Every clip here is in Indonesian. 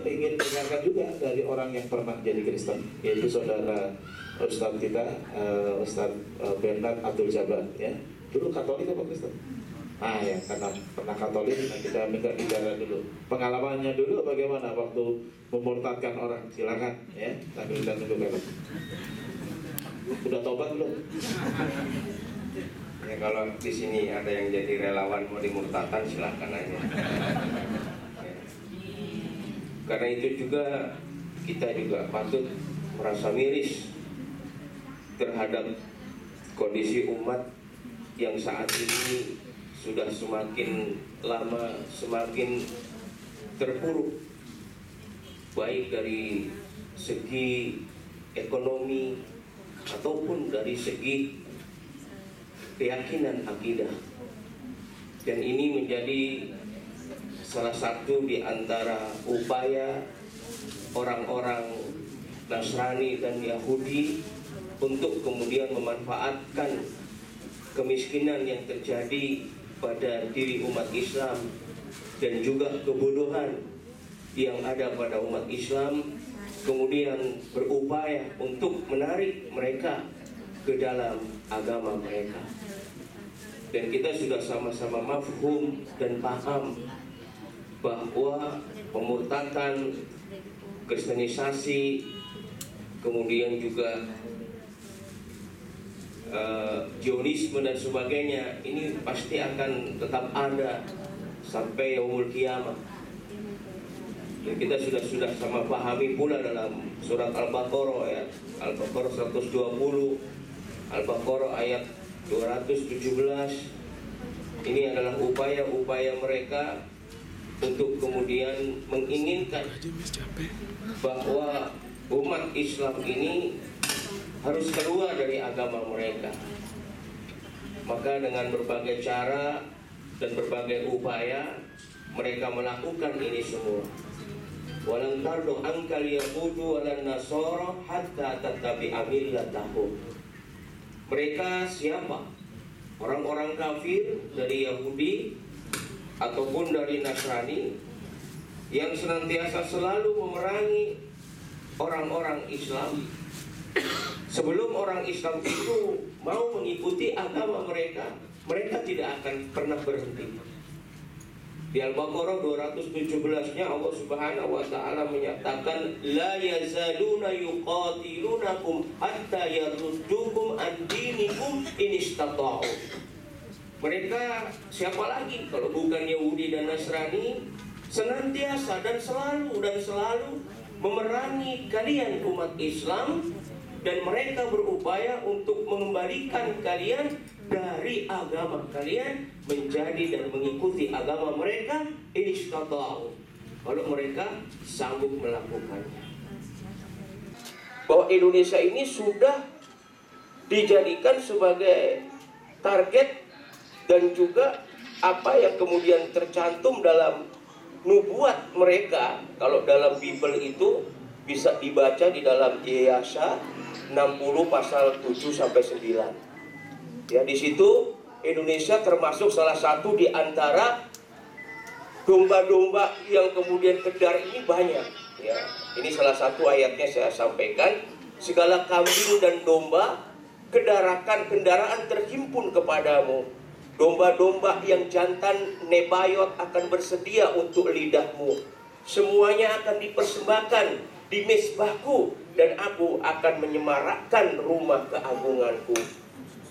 ingin mendengarkan juga dari orang yang pernah jadi Kristen, yaitu saudara Ustadz kita, Ustadz Bernard Abdul Jabbar, ya. Dulu Katolik apa Kristen? Ah ya, karena pernah Katolik, kita minta bicara dulu pengalamannya dulu bagaimana waktu memurtadkan orang. Silakan, ya. Sambil kita tunggu kalau udah tobat belum? Ya kalau di sini ada yang jadi relawan mau dimurtadkan silakan aja. Karena itu juga kita juga patut merasa miris terhadap kondisi umat yang saat ini sudah semakin lama semakin terpuruk, baik dari segi ekonomi ataupun dari segi keyakinan akidah. Dan ini menjadi salah satu di antara upaya orang-orang Nasrani dan Yahudi untuk kemudian memanfaatkan kemiskinan yang terjadi pada diri umat Islam dan juga kebodohan yang ada pada umat Islam, kemudian berupaya untuk menarik mereka ke dalam agama mereka. Dan kita sudah sama-sama mafhum dan paham bahwa pemurtadan, kristenisasi, kemudian juga Zionisme dan sebagainya, ini pasti akan tetap ada sampai yaumul kiamah. Dan kita sudah sama pahami pula dalam surat Al-Baqarah, ya, Al-Baqarah 120, Al-Baqarah ayat 217. Ini adalah upaya-upaya mereka untuk kemudian menginginkan bahwa umat Islam ini harus keluar dari agama mereka. Maka dengan berbagai cara dan berbagai upaya mereka melakukan ini semua. Walan tardu ankal yahudu walan nasara hatta tattabi'a millatahum. Mereka siapa? Orang-orang kafir dari Yahudi ataupun dari Nasrani yang senantiasa selalu memerangi orang-orang Islam. Sebelum orang Islam itu mau mengikuti agama mereka, mereka tidak akan pernah berhenti. Di Al-Baqarah 217-nya Allah Subhanahu wa taala menyatakan la yazaluna yuqatilunakum hatta yaruddukum an dinikum in istata'u. Mereka siapa lagi kalau bukan Yahudi dan Nasrani, senantiasa dan selalu memerangi kalian umat Islam, dan mereka berupaya untuk mengembalikan kalian dari agama kalian menjadi dan mengikuti agama mereka istata'u, kalau mereka sanggup melakukannya. Bahwa Indonesia ini sudah dijadikan sebagai target dan juga apa yang kemudian tercantum dalam nubuat mereka. Kalau dalam Bible itu bisa dibaca di dalam Yesaya 60 pasal 7 sampai 9. Ya, di situ Indonesia termasuk salah satu di antara domba-domba yang kemudian kedar ini banyak. Ya, ini salah satu ayatnya saya sampaikan. Segala kambing dan domba kedarakan kendaraan terhimpun kepadamu. Domba-domba yang jantan nebayot akan bersedia untuk lidahmu. Semuanya akan dipersembahkan di mezbahku, dan aku akan menyemarakkan rumah keagunganku.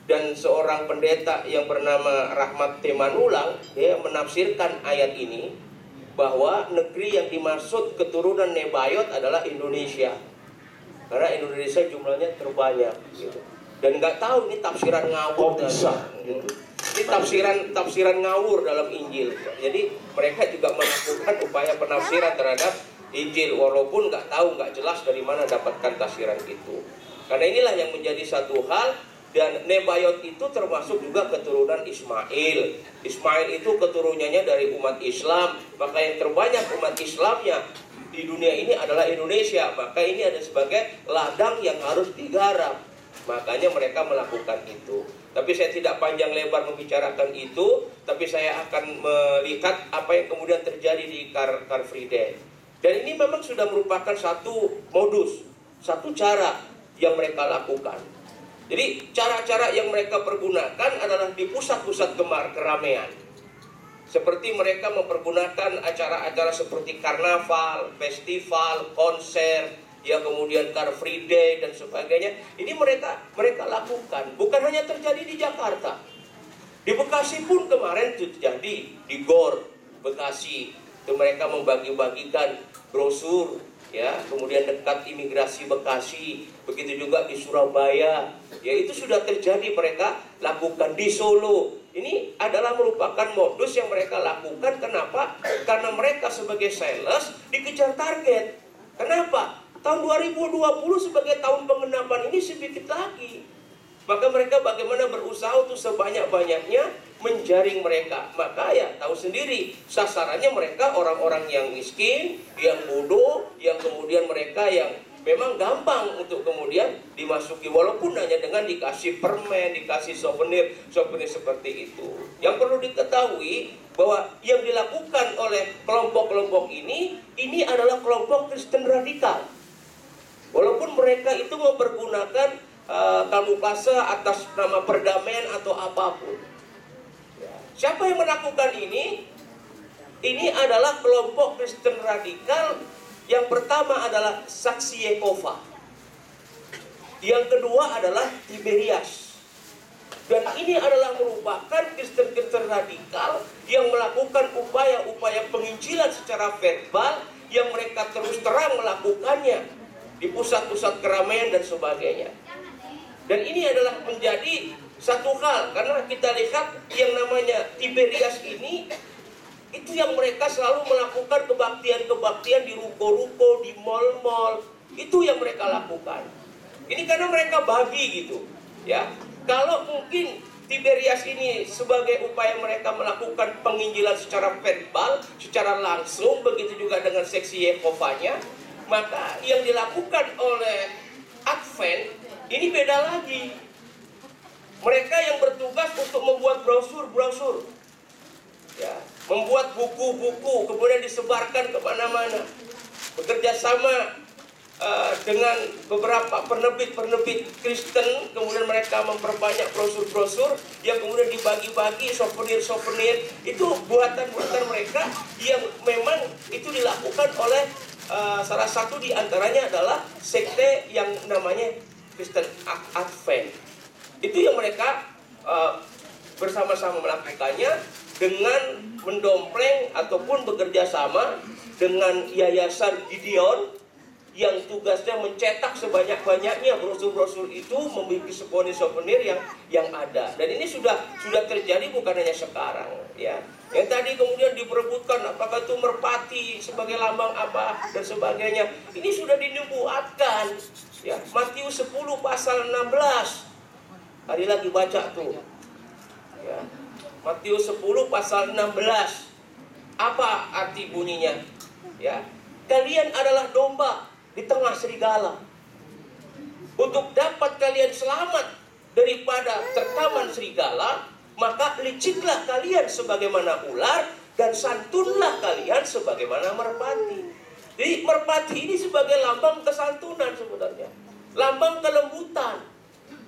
Dan seorang pendeta yang bernama Rahmat Temanulang, dia menafsirkan ayat ini bahwa negeri yang dimaksud keturunan Nebayot adalah Indonesia, karena Indonesia jumlahnya terbanyak gitu. Dan nggak tahu ini tafsiran ngawur gitu. Ini tafsiran ngawur dalam Injil. Jadi mereka juga melakukan upaya penafsiran terhadap Injil, walaupun nggak tahu, nggak jelas dari mana dapatkan tafsiran itu. Karena inilah yang menjadi satu hal. Dan Nebayot itu termasuk juga keturunan Ismail. Ismail itu keturunannya dari umat Islam. Maka yang terbanyak umat Islamnya di dunia ini adalah Indonesia. Maka ini ada sebagai ladang yang harus digarap. Makanya mereka melakukan itu. Tapi saya tidak panjang lebar membicarakan itu. Tapi saya akan melihat apa yang kemudian terjadi di Car Free Day. Dan ini memang sudah merupakan satu modus, satu cara yang mereka lakukan. Jadi cara-cara yang mereka pergunakan adalah di pusat-pusat keramaian. Seperti mereka mempergunakan acara-acara seperti karnaval, festival, konser, ya kemudian Car Free Day dan sebagainya. Ini mereka lakukan. Bukan hanya terjadi di Jakarta. Di Bekasi pun kemarin terjadi, di GOR Bekasi. Itu mereka membagi-bagikan brosur, ya, kemudian dekat imigrasi Bekasi, begitu juga di Surabaya, ya itu sudah terjadi mereka lakukan di Solo. Ini adalah merupakan modus yang mereka lakukan. Kenapa? Karena mereka sebagai sales dikejar target. Kenapa? Tahun 2020 sebagai tahun pengenapan ini sedikit lagi. Maka mereka bagaimana berusaha untuk sebanyak-banyaknya menjaring mereka. Maka ya tahu sendiri, sasarannya mereka orang-orang yang miskin, yang bodoh, yang kemudian mereka yang memang gampang untuk kemudian dimasuki, walaupun hanya dengan dikasih permen, dikasih souvenir seperti itu. Yang perlu diketahui bahwa yang dilakukan oleh kelompok-kelompok ini adalah kelompok Kristen radikal. Walaupun mereka itu mempergunakan kamuflase atas nama perdamaian atau apapun. Siapa yang melakukan ini? Ini adalah kelompok Kristen radikal. Yang pertama adalah Saksi Yehova. Yang kedua adalah Tiberias. Dan ini adalah merupakan Kristen-Kristen radikal yang melakukan upaya-upaya penginjilan secara verbal yang mereka terus terang melakukannya di pusat-pusat keramaian dan sebagainya. Dan ini adalah menjadi satu hal, karena kita lihat yang namanya Tiberias ini, itu yang mereka selalu melakukan kebaktian-kebaktian di ruko-ruko, di mal-mal. Itu yang mereka lakukan. Ini karena mereka bagi gitu, ya. Kalau mungkin Tiberias ini sebagai upaya mereka melakukan penginjilan secara verbal, secara langsung, begitu juga dengan Saksi Yehovanya, maka yang dilakukan oleh Advent ini beda lagi. Mereka yang bertugas untuk membuat brosur-brosur, ya, membuat buku-buku, kemudian disebarkan kemana-mana. Bekerja sama dengan beberapa penerbit-penerbit Kristen, kemudian mereka memperbanyak brosur-brosur yang kemudian dibagi-bagi, souvenir-souvenir. Itu buatan-buatan mereka yang memang itu dilakukan oleh salah satu di antaranya adalah sekte yang namanya Kristen Advent. Itu yang mereka bersama-sama melakukannya dengan mendompleng ataupun bekerja sama dengan Yayasan Gideon yang tugasnya mencetak sebanyak-banyaknya brosur-brosur itu, memiliki souvenir yang ada. Dan ini sudah terjadi bukan hanya sekarang, ya. Yang tadi kemudian diperebutkan apakah itu merpati sebagai lambang apa dan sebagainya. Ini sudah dinubuatkan, ya. Matius 10 pasal 16. Hari lagi baca tuh, ya. Matius 10 pasal 16. Apa arti bunyinya? Ya, kalian adalah domba di tengah serigala. Untuk dapat kalian selamat daripada terkaman serigala, maka liciklah kalian sebagaimana ular dan santunlah kalian sebagaimana merpati. Jadi merpati ini sebagai lambang kesantunan sebenarnya, lambang kelembutan,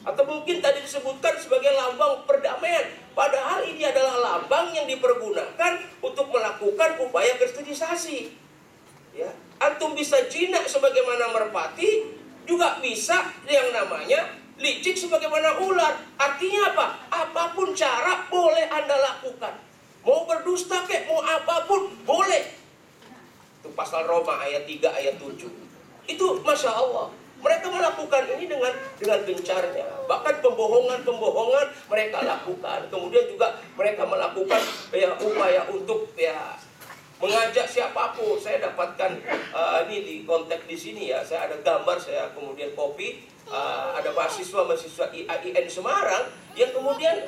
atau mungkin tadi disebutkan sebagai lambang perdamaian. Padahal ini adalah lambang yang dipergunakan untuk melakukan upaya kristenisasi. Ya, antum bisa jinak sebagaimana merpati, juga bisa yang namanya licik sebagaimana ular. Artinya apa? Apapun cara boleh Anda lakukan. Mau berdusta kek, mau apapun boleh. Itu pasal Roma ayat 3 ayat 7. Itu Masya Allah. Mereka melakukan ini dengan gencarnya. Bahkan pembohongan mereka lakukan. Kemudian juga mereka melakukan upaya untuk mengajak siapapun. Saya dapatkan ini di konteks di sini ya. Saya ada gambar, saya kemudian copy. Ada mahasiswa IAIN Semarang yang kemudian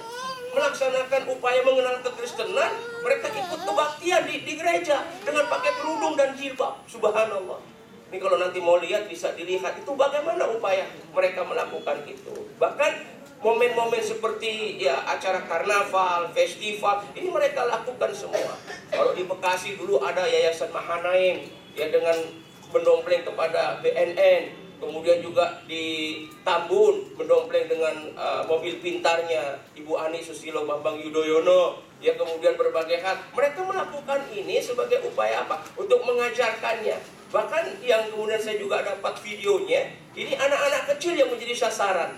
melaksanakan upaya mengenal kekristenan. Mereka ikut kebaktian di gereja dengan pakai kerudung dan jilbab. Subhanallah. Ini kalau nanti mau lihat bisa dilihat itu bagaimana upaya mereka melakukan itu. Bahkan momen-momen seperti ya acara karnaval, festival, ini mereka lakukan semua. Kalau di Bekasi dulu ada Yayasan Mahanaim, ya dengan mendompleng kepada BNN, kemudian juga di Tambun mendompleng dengan mobil pintarnya Ibu Ani Susilo Bambang Yudhoyono, ya kemudian berbagai hal. Mereka melakukan ini sebagai upaya apa? Untuk mengajarkannya. Bahkan yang kemudian saya juga dapat videonya, ini anak-anak kecil yang menjadi sasaran.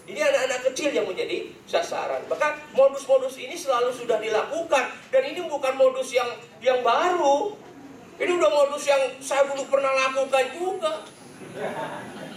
Ini anak-anak kecil yang menjadi sasaran. Bahkan modus-modus ini selalu sudah dilakukan, dan ini bukan modus yang baru. Ini udah modus yang saya dulu pernah lakukan juga.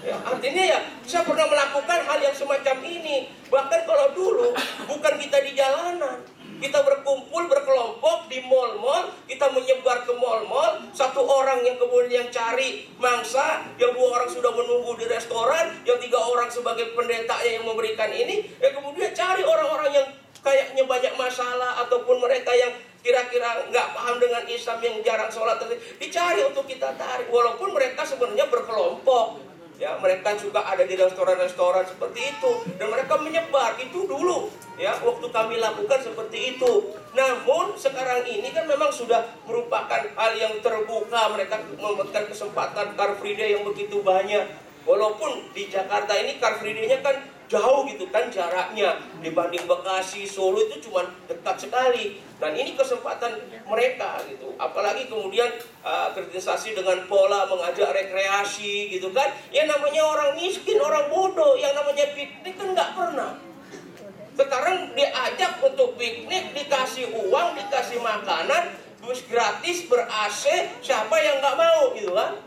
Ya, artinya ya saya pernah melakukan hal yang semacam ini. Bahkan kalau dulu bukan kita di jalanan, kita berkumpul berkelompok di mal-mal, kita menyebar ke mal-mal. Satu orang yang kemudian cari mangsa, yang 2 orang sudah menunggu di restoran, yang 3 orang sebagai pendetanya yang memberikan ini. Kemudian cari orang-orang yang kayaknya banyak masalah, ataupun mereka yang kira-kira nggak paham dengan Islam, yang jarang sholat, dicari untuk kita tarik. Walaupun mereka sebenarnya berkelompok, ya mereka juga ada di restoran-restoran seperti itu, dan mereka menyebar itu dulu, ya waktu kami lakukan seperti itu. Namun sekarang ini kan memang sudah merupakan hal yang terbuka, mereka memberikan kesempatan Car Free Day yang begitu banyak. Walaupun di Jakarta ini Car Free Day-nya kan jauh gitu kan jaraknya, dibanding Bekasi, Solo itu cuma dekat sekali. Dan ini kesempatan mereka gitu. Apalagi kemudian kerjasama dengan pola mengajak rekreasi gitu kan. Ya namanya orang miskin, orang bodoh, yang namanya piknik kan nggak pernah. Sekarang diajak untuk piknik, dikasih uang, dikasih makanan, bus gratis, ber-AC, siapa yang nggak mau gitu kan.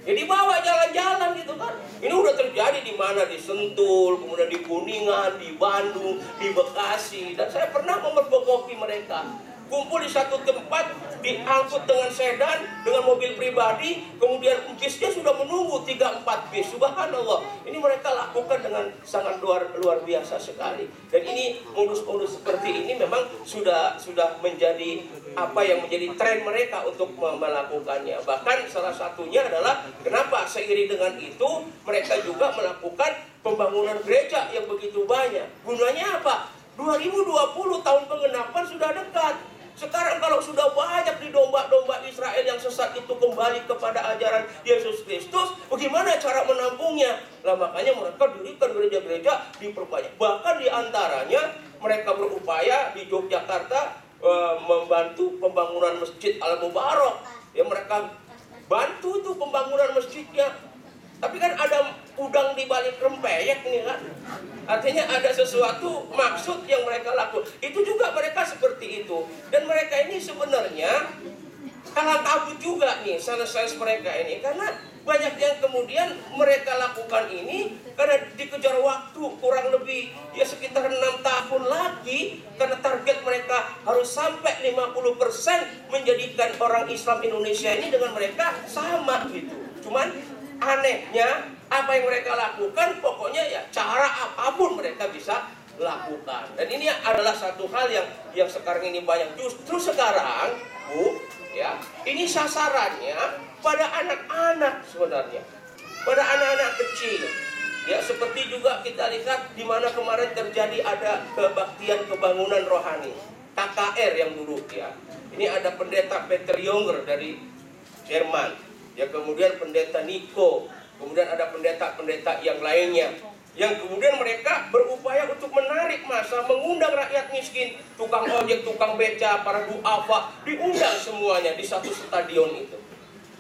Jadi bawa jalan-jalan gitu kan. Ini udah terjadi di mana? Di Sentul, kemudian di Kuningan, di Bandung, di Bekasi. Dan saya pernah memergoki mereka. Kumpul di satu tempat, diangkut dengan sedan, dengan mobil pribadi, kemudian bisnya sudah menunggu 3-4 bis. Subhanallah. Ini mereka lakukan dengan sangat luar biasa sekali. Dan ini modus-modus seperti ini memang sudah menjadi apa yang menjadi tren mereka untuk melakukannya. Bahkan salah satunya adalah kenapa seiring dengan itu mereka juga melakukan pembangunan gereja yang begitu banyak. Gunanya apa? 2020 tahun penggenapan sudah dekat. Sekarang kalau sudah banyak di domba-domba Israel yang sesat itu kembali kepada ajaran Yesus Kristus, bagaimana cara menampungnya? Nah, makanya mereka dirikan gereja-gereja diperbanyak. Bahkan di antaranya mereka berupaya di Yogyakarta membantu pembangunan Masjid Al-Mubarak. Ya, mereka bantu itu pembangunan masjidnya. Tapi kan ada udang di balik rempeyek nih kan. Artinya ada sesuatu maksud yang mereka lakukan. Itu juga mereka seperti itu. Dan mereka ini sebenarnya kalah kabut juga nih sains mereka ini. Karena banyak yang kemudian mereka lakukan ini karena dikejar waktu kurang lebih ya sekitar 6 tahun lagi. Karena target mereka harus sampai 50% menjadikan orang Islam Indonesia ini dengan mereka sama gitu. Cuman anehnya apa yang mereka lakukan, pokoknya ya cara apapun mereka bisa lakukan. Dan ini adalah satu hal yang sekarang ini banyak. Justru sekarang, Bu, ya, ini sasarannya pada anak-anak sebenarnya, pada anak-anak kecil. Ya, seperti juga kita lihat di mana kemarin terjadi ada kebaktian kebangunan rohani, KKR yang dulu ya. Ini ada pendeta Peter Younger dari Jerman. Ya, kemudian pendeta Niko, kemudian ada pendeta-pendeta yang lainnya, yang kemudian mereka berupaya untuk menarik massa, mengundang rakyat miskin, tukang ojek, tukang beca, para duafa, diundang semuanya di satu stadion itu.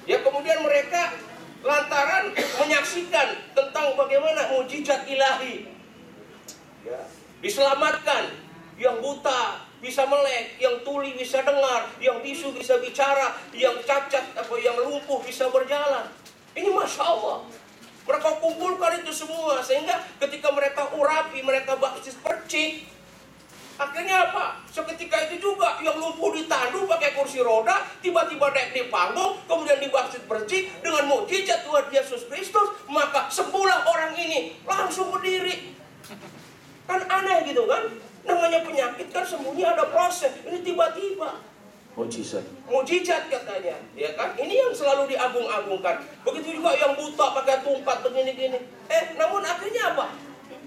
Ya, kemudian mereka lantaran menyaksikan tentang bagaimana mujizat ilahi, ya, diselamatkan, yang buta bisa melek, yang tuli bisa dengar, yang bisu bisa bicara, yang cacat atau yang lumpuh bisa berjalan. Ini Masya Allah. Mereka kumpulkan itu semua, sehingga ketika mereka urapi, mereka baptis percik. Akhirnya apa? Seketika itu juga yang lumpuh ditandu pakai kursi roda, tiba-tiba naik di panggung, kemudian dibaptis percik dengan mukjizat Tuhan Yesus Kristus, maka sembuhlah orang ini langsung berdiri. Kan aneh gitu kan? Namanya penyakit kan sembuhnya ada proses. Ini tiba-tiba mujizat katanya, ya kan? Ini yang selalu diagung-agungkan. Begitu juga yang buta pakai tungkat begini-gini. Namun akhirnya apa?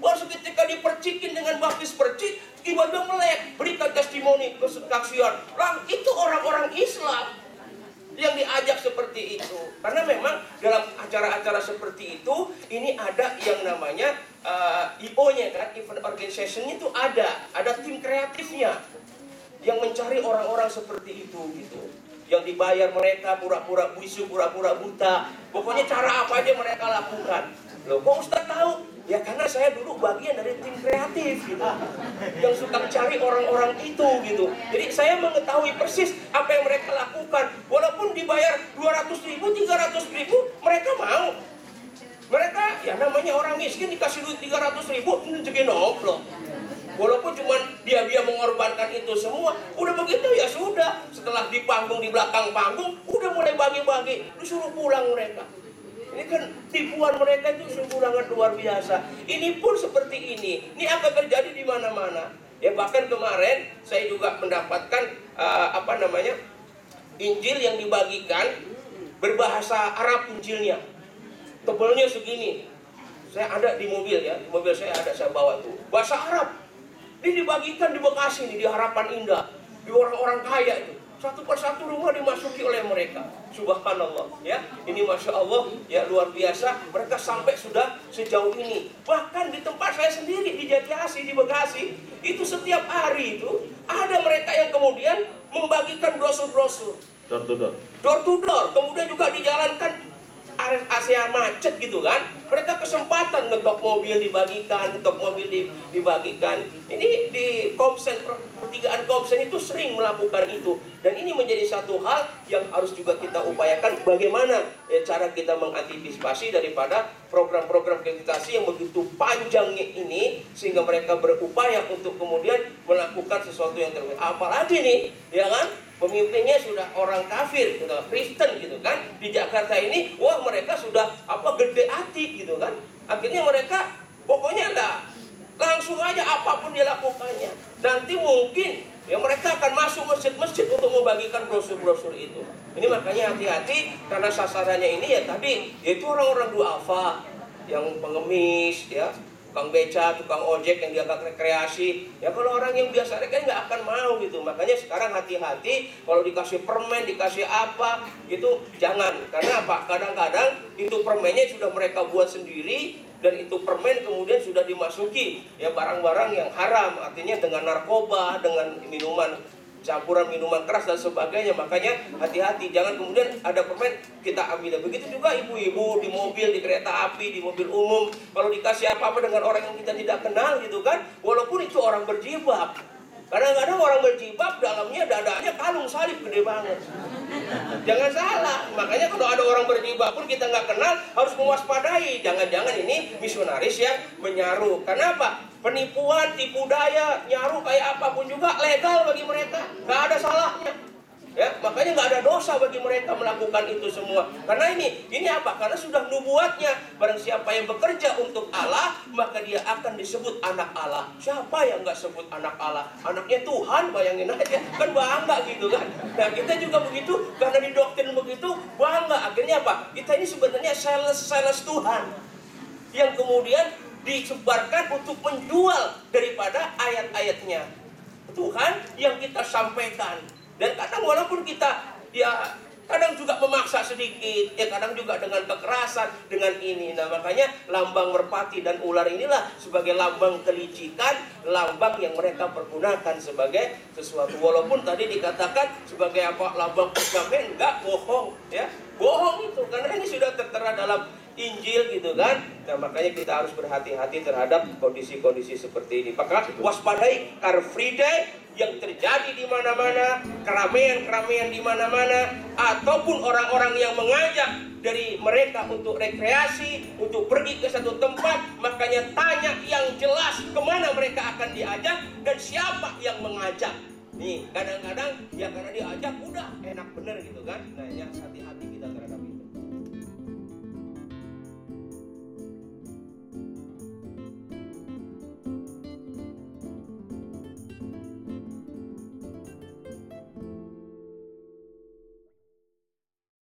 Baru ketika dipercikin dengan baptis percik, tiba-tiba melek, berikan testimoni kesaksian. Itu orang-orang Islam yang diajak seperti itu. Karena memang dalam acara-acara seperti itu, ini ada yang namanya IO-nya kan, event organization itu ada tim kreatifnya yang mencari orang-orang seperti itu gitu. Yang dibayar mereka pura-pura bisu, pura-pura buta. Pokoknya cara apa aja mereka lakukan. Loh, kok Ustaz tahu? Ya karena saya dulu bagian dari tim kreatif gitu, yang suka cari orang-orang itu gitu. Jadi saya mengetahui persis apa yang mereka lakukan. Walaupun dibayar 200.000, 300.000, mereka mau. Mereka ya namanya orang miskin dikasih duit 300.000, rezeki noplok. Walaupun cuma dia mengorbankan itu semua, udah begitu ya sudah. Setelah di panggung, di belakang panggung, udah mulai bagi-bagi, disuruh pulang mereka. Ini kan tipuan mereka itu sungguh sangat luar biasa. Ini pun seperti ini. Ini akan terjadi di mana-mana. Ya bahkan kemarin saya juga mendapatkan Injil yang dibagikan berbahasa Arab Injilnya. Tebelnya segini. Saya ada di mobil ya, di mobil saya ada, saya bawa tuh bahasa Arab. Ini dibagikan di Bekasi nih, di Harapan Indah, di orang-orang kaya itu. Satu persatu rumah dimasuki oleh mereka. Subhanallah ya. Ini Masya Allah ya, luar biasa. Mereka sampai sudah sejauh ini. Bahkan di tempat saya sendiri di Jatiasi, di Bekasi, itu setiap hari itu ada mereka yang kemudian membagikan brosur-brosur. Door to door. Door to door. Kemudian juga dijalankan area macet gitu kan. Mereka kesempatan ngetok mobil dibagikan, dibagikan. Ini di Komsen, pertigaan Komsen itu sering melakukan itu. Dan ini menjadi satu hal yang harus juga kita upayakan. Bagaimana cara kita mengantisipasi daripada program-program akreditasi yang begitu panjangnya ini, sehingga mereka berupaya untuk kemudian melakukan sesuatu yang terbaik. Apalagi nih, ya kan? Pemimpinnya sudah orang kafir, sudah Kristen gitu kan. Di Jakarta ini, wah mereka sudah gede hati gitu kan. Akhirnya mereka pokoknya langsung aja apapun dia lakukannya. Nanti mungkin ya mereka akan masuk masjid-masjid untuk membagikan brosur-brosur itu. Ini makanya hati-hati, karena sasarannya ini ya tadi, yaitu orang-orang duafa, yang pengemis ya, tukang beca, tukang ojek yang dianggap rekreasi. Ya kalau orang yang biasa kan nggak akan mau gitu. Makanya sekarang hati-hati kalau dikasih permen, dikasih apa gitu, jangan. Karena apa? Kadang-kadang itu permennya sudah mereka buat sendiri, dan itu permen kemudian sudah dimasuki ya barang-barang yang haram, artinya dengan narkoba, dengan minuman, campuran minuman keras dan sebagainya. Makanya hati-hati, jangan kemudian ada permen kita ambil. Begitu juga ibu-ibu di mobil, di kereta api, di mobil umum, kalau dikasih apa-apa dengan orang yang kita tidak kenal gitu kan, walaupun itu orang berjilbab. Kadang-kadang orang berjilbab dalamnya dadanya kalung salib gede banget. Jangan salah, makanya kalau ada orang berjilbab pun kita nggak kenal, harus mewaspadai. Jangan-jangan ini misionaris yang menyaru. Kenapa? Penipuan, tipu daya, nyaru kayak apapun juga legal bagi mereka, nggak ada salahnya. Ya, makanya nggak ada dosa bagi mereka melakukan itu semua. Karena ini apa? Karena sudah nubuatnya. Barang siapa yang bekerja untuk Allah, maka dia akan disebut anak Allah. Siapa yang nggak sebut anak Allah? Anaknya Tuhan, bayangin aja. Kan bangga gitu kan. Nah kita juga begitu, karena didoktrin begitu, bangga. Akhirnya apa? Kita ini sebenarnya sales Tuhan, yang kemudian disebarkan untuk menjual daripada ayat-ayatnya Tuhan yang kita sampaikan. Dan kadang walaupun kita ya kadang juga memaksa sedikit, ya kadang juga dengan kekerasan, dengan ini. Nah makanya lambang merpati dan ular inilah sebagai lambang kelicikan, lambang yang mereka pergunakan sebagai sesuatu. Walaupun tadi dikatakan sebagai apa, lambang pergamen, enggak, bohong ya. Bohong itu, karena ini sudah tertera dalam Injil gitu kan. Nah makanya kita harus berhati-hati terhadap kondisi-kondisi seperti ini. Maka waspadai Car Free Day yang terjadi di mana-mana, keramaian-keramaian di mana-mana, ataupun orang-orang yang mengajak dari mereka untuk rekreasi, untuk pergi ke satu tempat. Makanya tanya yang jelas kemana mereka akan diajak dan siapa yang mengajak. Nih kadang-kadang ya karena diajak udah enak bener gitu kan. Nah ya hati-hati kita terhadap